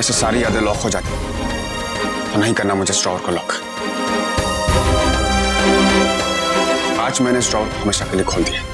में से सारी यादें लॉक हो जाती तो नहीं करना मुझे इस ड्रॉवर को लॉक। आज मैंने इस ड्रॉवर को हमेशा के लिए खोल दिया।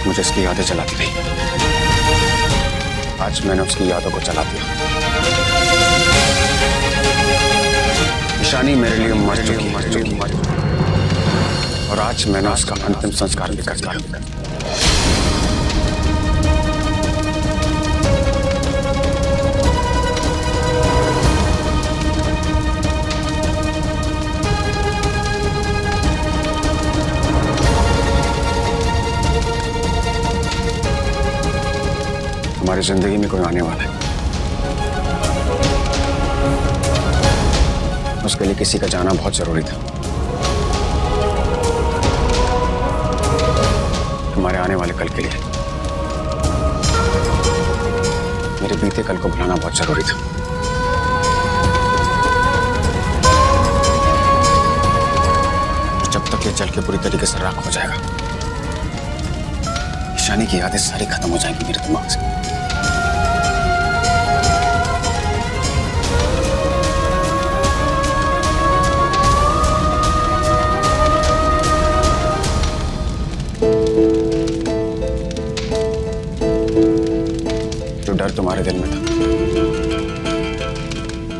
मुझे इसकी यादें जलाती रही, आज मैंने उसकी यादों को जला दिया। ईशानी मेरे लिए मर चुकी और आज मैंने उसका अंतिम संस्कार भी कर दिया। हमारी जिंदगी में कोई आने वाला है, उसके लिए किसी का जाना बहुत जरूरी था। हमारे आने वाले कल के लिए मेरे बीते कल को भुलाना बहुत जरूरी था। जब तक ये जल के पूरी तरीके से राख हो जाएगा, ईशानी की यादें सारी खत्म हो जाएंगी मेरे दिमाग से। जो डर तुम्हारे दिल में था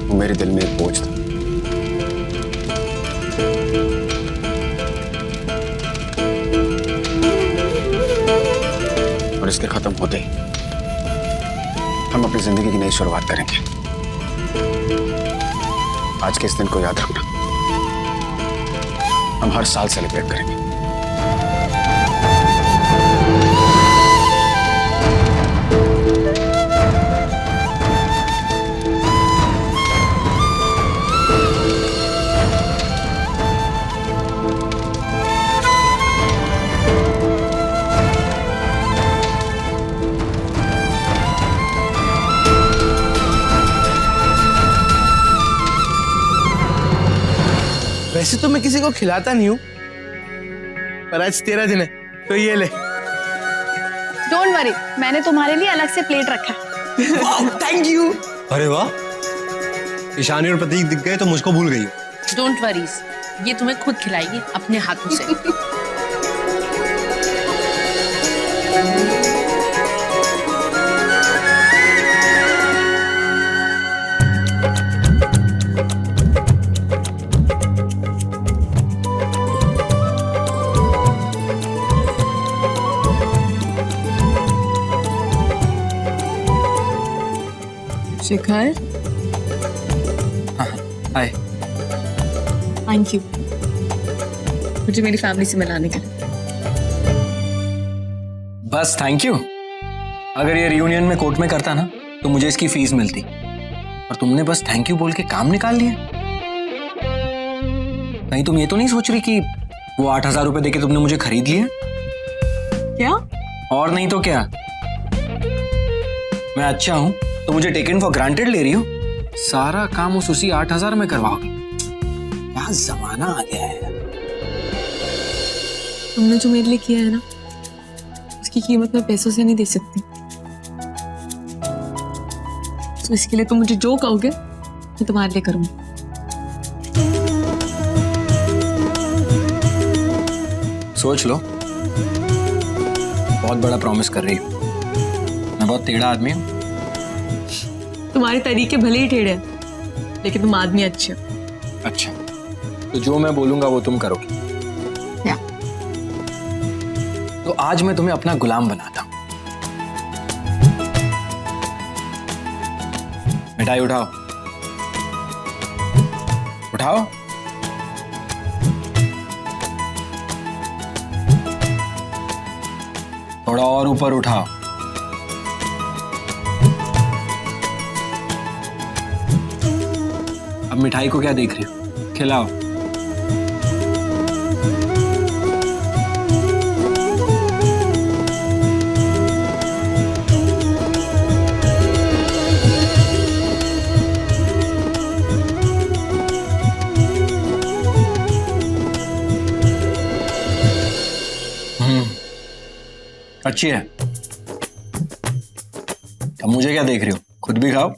वो मेरे दिल में एक बोझ था। और इसके खत्म होते ही हम अपनी जिंदगी की नई शुरुआत करेंगे। आज के इस दिन को याद रखना, हम हर साल सेलिब्रेट करेंगे। वैसे तो मैं किसी को खिलाता नहीं हूँ, पर आज तेरा दिन है तो ये ले। डोंट वरी, मैंने तुम्हारे लिए अलग से प्लेट रखा है। Thank you. अरे वाह, ईशानी और प्रतीक दिख गए तो मुझको भूल गई। डोंट वरीज, ये तुम्हें खुद खिलाएगी अपने हाथों से। शिखर, हाय। थैंक यू मुझे मेरी फैमिली से मिलाने के लिए। बस थैंक यू। अगर ये रियूनियन में कोर्ट में करता ना तो मुझे इसकी फीस मिलती, और तुमने बस थैंक यू बोल के काम निकाल लिया। कहीं तुम ये तो नहीं सोच रही कि वो 8,000 रुपए देके तुमने मुझे खरीद लिया? क्या? और नहीं तो क्या, मैं अच्छा हूं तो मुझे टेकन फॉर ग्रांटेड ले रही हो। सारा काम उस उसी 8,000 में करवाओगे। क्या जमाना आ गया है। तुमने जो मेरे लिए किया है ना, उसकी कीमत मैं पैसों से नहीं दे सकती। तो इसके लिए तुम मुझे जो कहोगे मैं तुम्हारे लिए करूंगी। सोच लो, बहुत बड़ा प्रॉमिस कर रही हो। मैं बहुत टेढ़ा आदमी हूँ। तुम्हारे तरीके भले ही टेढ़े हैं, लेकिन तुम आदमी अच्छे हो। अच्छा, तो जो मैं बोलूंगा वो तुम करोगी? क्या? तो आज मैं तुम्हें अपना गुलाम बनाता हूं। मिठाई उठाओ, उठाओ। थोड़ा और ऊपर उठाओ। अब मिठाई को क्या देख रही हो, खिलाओ। अच्छी है। अब मुझे क्या देख रही हो, खुद भी खाओ।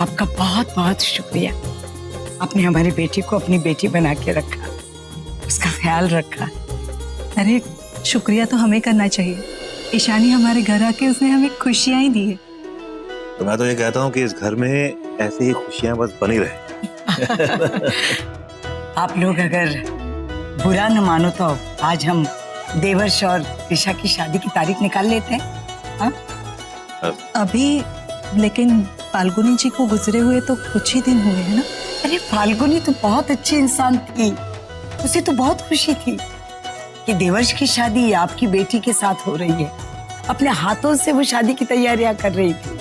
आपका बहुत बहुत शुक्रिया। आपने हमारी बेटी को अपनी बेटी बना के रखा, उसका ख्याल रखा। अरे शुक्रिया तो हमें करना चाहिए। ईशानी हमारे घर आके उसने हमें खुशियां ही दी है। तो मैं तो ये कहता हूँ कि इस घर में ऐसी ही खुशियां बस बनी रहे। आप लोग अगर बुरा न मानो तो आज हम देवर्ष और ईशा की शादी की तारीख निकाल लेते हैं। हाँ? अभी लेकिन फाल्गुनी जी को गुजरे हुए तो कुछ ही दिन हुए हैं ना। अरे फाल्गुनी तो बहुत अच्छी इंसान थी, उसे तो बहुत खुशी थी कि देवर्ष की शादी आपकी बेटी के साथ हो रही है। अपने हाथों से वो शादी की तैयारियां कर रही थी।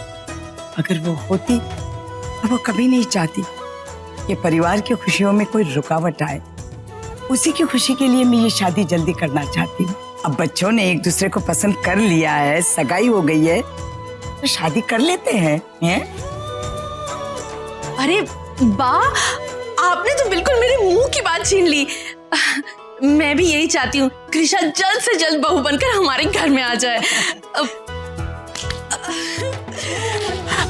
अगर वो होती तो वो कभी नहीं चाहती कि परिवार की खुशियों में कोई रुकावट आए। उसी की खुशी के लिए मैं ये शादी जल्दी करना चाहती हूँ। अब बच्चों ने एक दूसरे को पसंद कर लिया है, सगाई हो गई है, तो शादी कर लेते हैं, हैं? अरे बा, आपने तो बिल्कुल मेरे मुंह की बात छीन ली। मैं भी यही चाहती हूँ कृषा जल्द से जल्द बहू बनकर हमारे घर में आ जाए।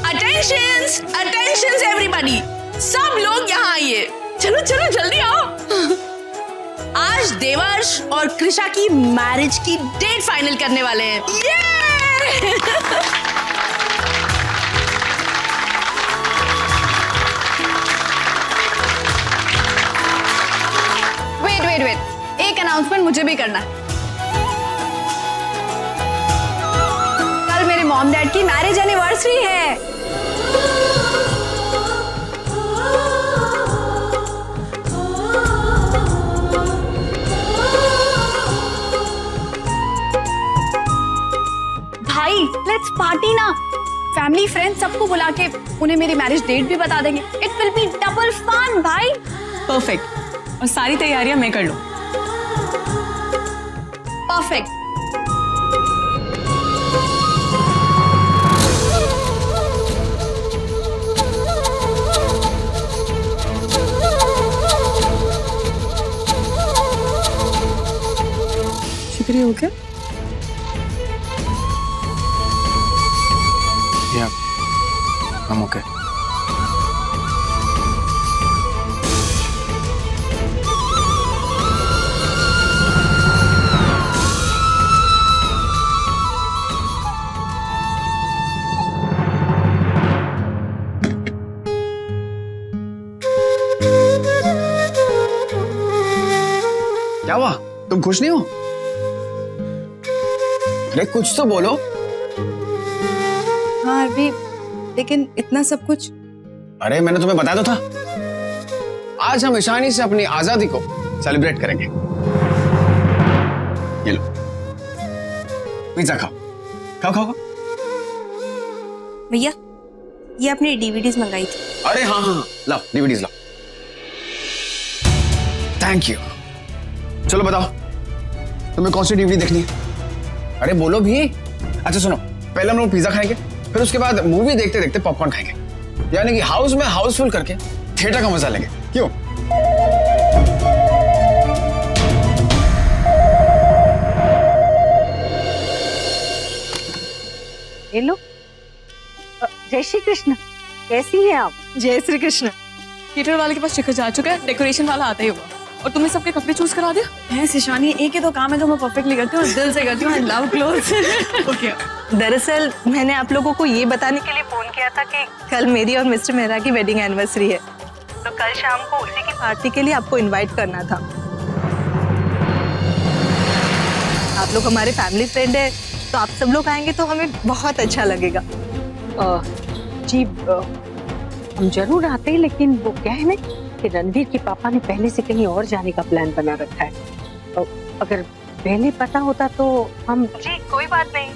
अटेंशंस, अटेंशंस एवरीबॉडी, सब लोग यहाँ आइए। चलो चलो जल्दी आओ। आज देवर्ष और कृषा की मैरिज की डेट फाइनल करने वाले हैं। ये! वेट, एक अनाउंसमेंट मुझे भी करना है। कल मेरे मॉम डैड की मैरिज एनिवर्सरी है। भाई लेट्स पार्टी ना। फैमिली फ्रेंड्स सबको बुला के उन्हें मेरी मैरिज डेट भी बता देंगे। It will be double fun भाई। परफेक्ट। और सारी तैयारियां मैं कर लूं। परफेक्ट। शुक्रिया। हो गया? Yeah, I'm okay. क्या हुआ? तुम खुश नहीं हो? अरे कुछ तो बोलो। हाँ अभी, लेकिन इतना सब कुछ। अरे मैंने तुम्हें बताया तो था, आज हम ईशानी से अपनी आजादी को सेलिब्रेट करेंगे। ये लो पिज्जा खाओ खाओ खाओ। भैया ये आपने डीवीडीज मंगाई थी। अरे हाँ हाँ लाओ डीवीडीज लाओ। Thank you. चलो बताओ तुम्हें कौन सी डीवीडी देखनी है? अरे बोलो भी। अच्छा सुनो, पहले हम लोग पिज्जा खाएंगे, फिर उसके बाद मूवी देखते देखते पॉपकॉर्न खाएंगे। यानी कि हाउस में हाउसफुल करके थिएटर का मजा लेंगे। क्यों? हेलो, जय श्री कृष्ण, कैसी हैं आप? जय श्री कृष्ण। थिएटर वाले के पास टिकट जा चुका है, डेकोरेशन वाला आता ही होगा। और तुमने सबके कपड़े चूज करा दिया? है ईशानी, एक ही तो काम है जो मैं परफेक्टली करती हूँ, दिल से करती हूँ। I love clothes. ओके। दरअसल मैंने आप लोगों को ये बताने के लिए फोन किया था कि कल मेरी और मिस्टर मेहरा की वेडिंग एनिवर्सरी है, तो कल शाम को उसी की पार्टी के लिए आपको इनवाइट करना था। आप लोग हमारे फैमिली फ्रेंड है, तो आप सब लोग आएंगे तो हमें बहुत अच्छा लगेगा। जी हम जरूर आते हैं, लेकिन वो क्या है ना कि रणवीर के पापा ने पहले से कहीं और जाने का प्लान बना रखा है। तो अगर पहले पता होता तो हम। जी कोई बात नहीं,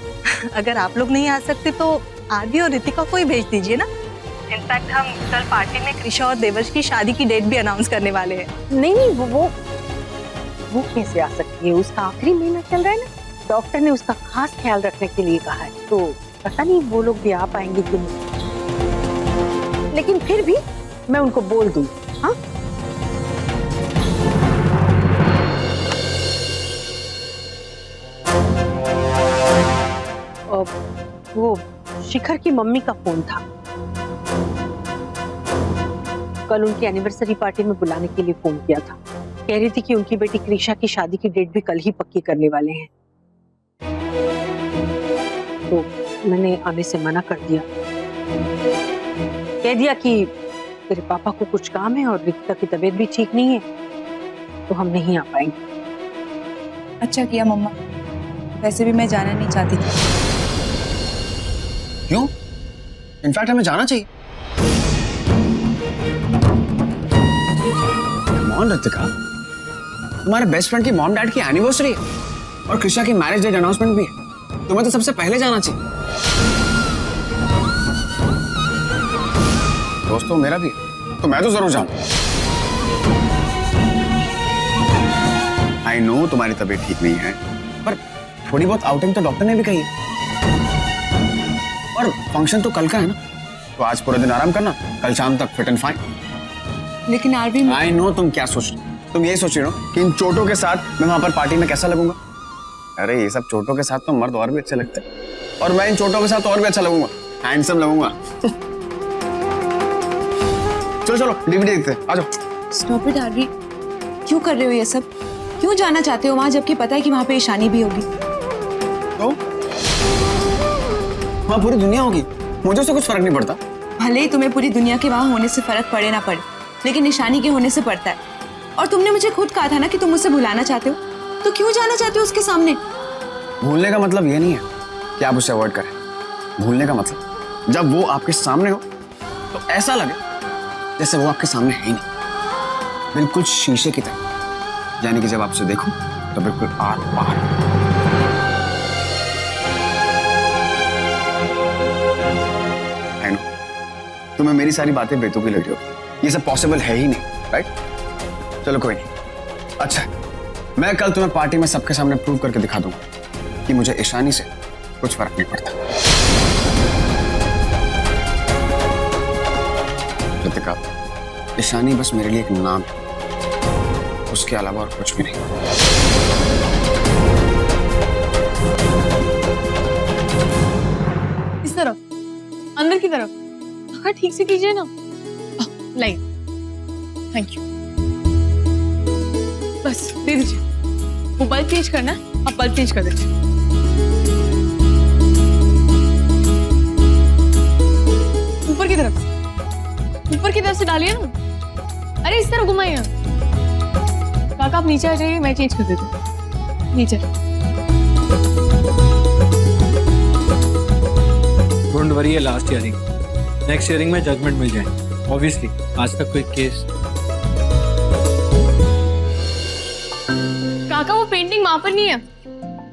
अगर आप लोग नहीं आ सकते तो आदि और रितिका को ही भेज दीजिए ना। इनफैक्ट हम कल पार्टी में कृषा और देवर्ष की शादी की डेट भी अनाउंस करने वाले हैं। नहीं, वो कैसे आ सकती है? उसका आखिरी महीना चल रहा है ना, डॉक्टर ने उसका खास ख्याल रखने के लिए कहा है, तो पता नहीं वो लोग भी आ पाएंगे कि नहीं। लेकिन फिर भी मैं उनको बोल दूं। हाँ वो शिखर की मम्मी का फोन था, कल उनकी एनिवर्सरी पार्टी में बुलाने के लिए फोन किया था। कह रही थी कि उनकी बेटी कृषा की शादी की डेट भी कल ही पक्की करने वाले हैं। तो मैंने आने से मना कर दिया, कह दिया कि तेरे पापा को कुछ काम है और रितिका की तबीयत भी ठीक नहीं है, तो हम नहीं आ पाएंगे। अच्छा किया मम्मा, वैसे भी मैं जाना नहीं चाहती थी। क्यों? इनफैक्ट हमें जाना चाहिए। कम ऑन रितिका, तुम्हारे बेस्ट फ्रेंड की मॉम डैड की एनिवर्सरी है और कृषा की मैरिज डेट अनाउंसमेंट भी है। तुम्हें तो सबसे पहले जाना चाहिए। दोस्तों मेरा भी है, तो मैं तो जरूर जाऊंगा। आई नो तुम्हारी तबीयत ठीक नहीं है, पर थोड़ी बहुत आउटिंग तो डॉक्टर ने भी कही है। और फंक्शन तो कल का है ना, तो आज पूरा दिन आराम करना, कल शाम तक फिट एंड फाइन। लेकिन आरवी, आई नो तुम क्या सोच रहे हो। तुम ये सोच रहे हो कि इन चोटों के साथ मैं वहां पर पार्टी में कैसा लगूंगा। अरे ये सब चोटों के साथ तो मर्द और भी अच्छे लगते हैं, और मैं इन चोटों के साथ और भी अच्छा लगूंगा, हैंडसम लगूंगा। चलो चलो डीवीडी देखते हैं, आ जाओ। स्टॉप इट आरवी, क्यों कर रहे हो ये सब? क्यों जाना चाहते हो वहां, जबकि पता है कि वहां पे ईशानी भी होगी? तो वहां पूरी दुनिया होगी, मुझे उससे कुछ फर्क नहीं पड़ता। भले ही तुम्हें पूरी दुनिया के वहां होने से फर्क पड़े ना पड़े, लेकिन ईशानी के होने से पड़ता है। और तुमने मुझे खुद कहा था ना कि तुम मुझसे भुलाना चाहते हो, तो क्यों जाना चाहते हो उसके सामने? भूलने का मतलब ये नहीं है कि आप उससे अवॉइड करें। भूलने का मतलब जब वो आपके सामने हो तो ऐसा लगे जैसे वो आपके सामने है ही नहीं, बिल्कुल शीशे की तरह। यानी कि जब आपसे देखो तो बिल्कुल आर पार। आई नो तुम्हें मेरी सारी बातें बेतुकी लग रही होगी, ये सब पॉसिबल है ही नहीं, राइट? चलो कोई नहीं। अच्छा, मैं कल तुम्हें पार्टी में सबके सामने प्रूव करके दिखा दूंगा कि मुझे ईशानी से कुछ फर्क नहीं पड़ता। रितिका, ईशानी बस मेरे लिए एक नाम है, उसके अलावा और कुछ भी नहीं। इस तरफ, अंदर की तरफ। हाँ ठीक से कीजिए ना। Light, thank you. बस दे दीजिए। वो बल्ब चेंज करना, आप बल्ब चेंज कर दीजिए। ऊपर की तरफ, ऊपर की तरफ से डालिए ना। अरे इस तरफ घुमाइए। काका आप नीचे आ जाइए, मैं चेंज कर देती हूँ। नीचे। Don't worry, last hearing, next hearing में जजमेंट मिल जाए। ऑब्वियसली आज तक कोई केस। काका वो पेंटिंग वहां पर नहीं है,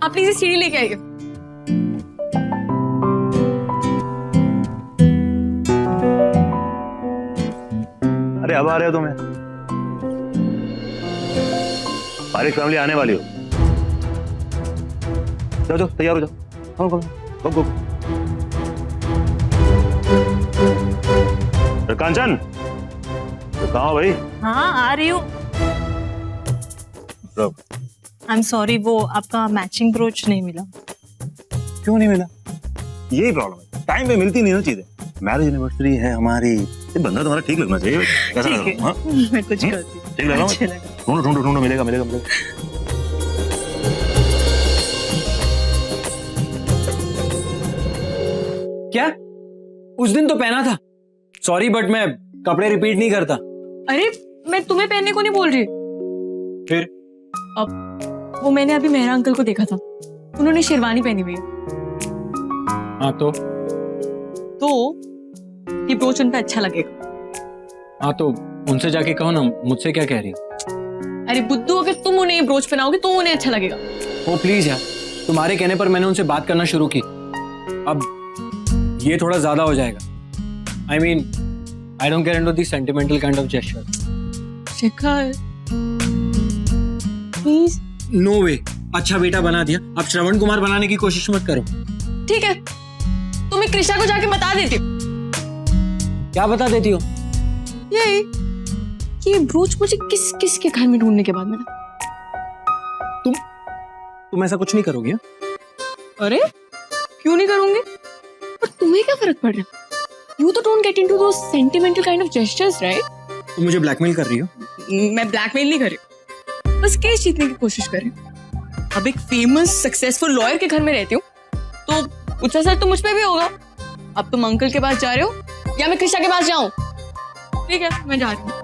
आप प्लीज सीढ़ी लेके आइए। अरे अब आ रहे हो तुम्हें? पारिक फैमिली आने वाली हो। जाओ जाओ, तैयार हो जाओ। गो गो गो। कांचन, तो कहाँ हो भाई? हाँ आ रही हूँ। आई एम सॉरी, वो आपका मैचिंग ब्रोच नहीं मिला। क्यों नहीं मिला? यही प्रॉब्लम है, टाइम पे मिलती नहीं ना चीजें। मैरिज एनिवर्सरी है हमारी, ये बंदा तुम्हारा ठीक लगना चाहिए। कैसा लग रहा है? हाँ? मैं कुछ करती हूँ। ठीक लग रहा अच्छा है? लगा। ढूंढो ढूंढो ढूंढो, मिलेगा मिलेगा मिलेगा। क्या? उस दिन तो पहना था। सॉरी बट मैं कपड़े रिपीट नहीं करता। अरे मैं तुम्हें पहनने को नहीं बोल रही। फिर? अब वो मैंने अभी मेहरा अंकल को देखा था, उन्होंने शेरवानी पहनी हुई है। हाँ तो ये ब्रोच उन पे अच्छा लगेगा। हाँ तो उनसे जाके कहो ना, मुझसे क्या कह रही हो? अरे बुद्धू, अगर तुम उन्हें ये ब्रोच पहनाओगे तो उन्हें अच्छा लगेगा। ओ प्लीज यार, तुम्हारे कहने पर मैंने उनसे बात करना शुरू की। अब ये थोड़ा ज्यादा हो जाएगा। I mean I don't get into the sentimental kind of gesture. Shekhar please. No way. अच्छा बेटा बना दिया, अब श्रवण कुमार बनाने की कोशिश मत करो। ठीक है, तो मैं कृषा को जाके बता देती हूँ। क्या बता देती हो? ये कि ये ब्रोच मुझे किस किस के घर में ढूंढने के बाद मिला। तुम ऐसा कुछ नहीं करोगी? अरे क्यों नहीं करूंगी? पर तुम्हें क्या फर्क पड़ रहा है? You तो don't get into those sentimental kind of gestures, right? तुम मुझे ब्लैकमेल कर रही हो? मैं ब्लैकमेल नहीं कर रही हूँ, बस केस जीतने की कोशिश कर रही हूँ। अब एक फेमस सक्सेसफुल लॉयर के घर में रहती हूँ, तो कुछ असर तो मुझ पे भी होगा। अब तुम अंकल के पास जा रहे हो या मैं कृष्णा के पास जाऊं? ठीक है, मैं जा रही हूँ।